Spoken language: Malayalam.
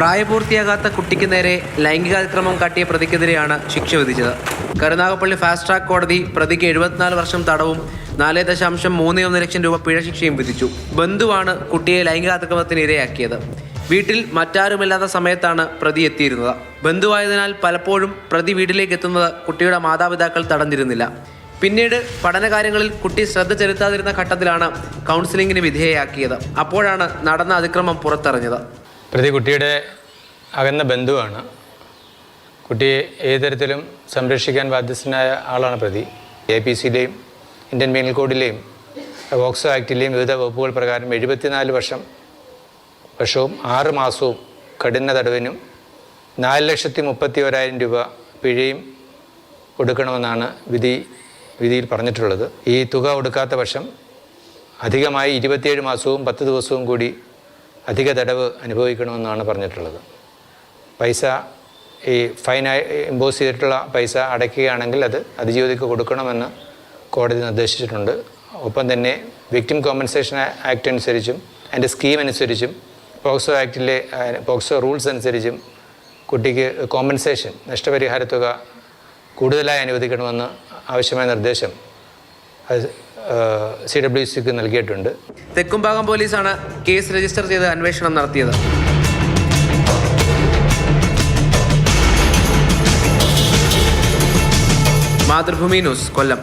പ്രായപൂർത്തിയാകാത്ത കുട്ടിക്ക് നേരെ ലൈംഗികാതിക്രമം കാട്ടിയ പ്രതിക്കെതിരെയാണ് ശിക്ഷ വിധിച്ചത്. കരുനാഗപ്പള്ളി ഫാസ്റ്റ് ട്രാക്ക് കോടതി പ്രതിക്ക് 74 വർഷം തടവും 4.31 ലക്ഷം രൂപ പിഴ ശിക്ഷയും വിധിച്ചു. ബന്ധുവാണ് കുട്ടിയെ ലൈംഗികാതിക്രമത്തിന് ഇരയാക്കിയത്. വീട്ടിൽ മറ്റാരുമില്ലാത്ത സമയത്താണ് പ്രതി എത്തിയിരുന്നത്. ബന്ധുവായതിനാൽ പലപ്പോഴും പ്രതി വീട്ടിലേക്ക് എത്തുന്നത് കുട്ടിയുടെ മാതാപിതാക്കൾ തടഞ്ഞിരുന്നില്ല. പിന്നീട് പഠനകാര്യങ്ങളിൽ കുട്ടി ശ്രദ്ധ ചെലുത്താതിരുന്ന ഘട്ടത്തിലാണ് കൗൺസിലിങ്ങിന് വിധേയയാക്കിയത്. അപ്പോഴാണ് നടന്ന അതിക്രമം പുറത്തറിഞ്ഞത്. പ്രതി കുട്ടിയുടെ അകന്ന ബന്ധുവാണ്. കുട്ടിയെ ഏത് തരത്തിലും സംരക്ഷിക്കാൻ ബാധ്യസ്ഥനായ ആളാണ് പ്രതി. APCയിലെയും ഇന്ത്യൻ പീനൽ കോഡിലെയും പോക്സോ ആക്ടിലെയും വിവിധ വകുപ്പുകൾ പ്രകാരം 74 വർഷവും 6 മാസവും കഠിന തടവിനും 4,31,000 രൂപ പിഴയും കൊടുക്കണമെന്നാണ് വിധിയിൽ പറഞ്ഞിട്ടുള്ളത്. ഈ തുക കൊടുക്കാത്ത പക്ഷം അധികമായി 27 മാസവും 10 ദിവസവും കൂടി അധിക തടവ് അനുഭവിക്കണമെന്നാണ് പറഞ്ഞിട്ടുള്ളത്. പൈസ ഈ ഫൈനായി ഇമ്പോസ് ചെയ്തിട്ടുള്ള പൈസ അടയ്ക്കുകയാണെങ്കിൽ അത് അതിജീവിതയ്ക്ക് കൊടുക്കണമെന്ന് കോടതി നിർദ്ദേശിച്ചിട്ടുണ്ട്. ഒപ്പം തന്നെ വിക്ടിം കോമ്പൻസേഷൻ ആക്ട് അനുസരിച്ചും അതിൻ്റെ സ്കീം അനുസരിച്ചും പോക്സോ ആക്ടിലെ പോക്സോ റൂൾസ് അനുസരിച്ചും കുട്ടിക്ക് കോമ്പൻസേഷൻ നഷ്ടപരിഹാര തുക കൂടുതലായി അനുവദിക്കണമെന്ന് ആവശ്യമായ നിർദ്ദേശം CWCക്ക് നൽകിയിട്ടുണ്ട്. തെക്കുംഭാഗം പോലീസാണ് കേസ് രജിസ്റ്റർ ചെയ്ത് അന്വേഷണം നടത്തിയത്. മാതൃഭൂമി ന്യൂസ്, കൊല്ലം.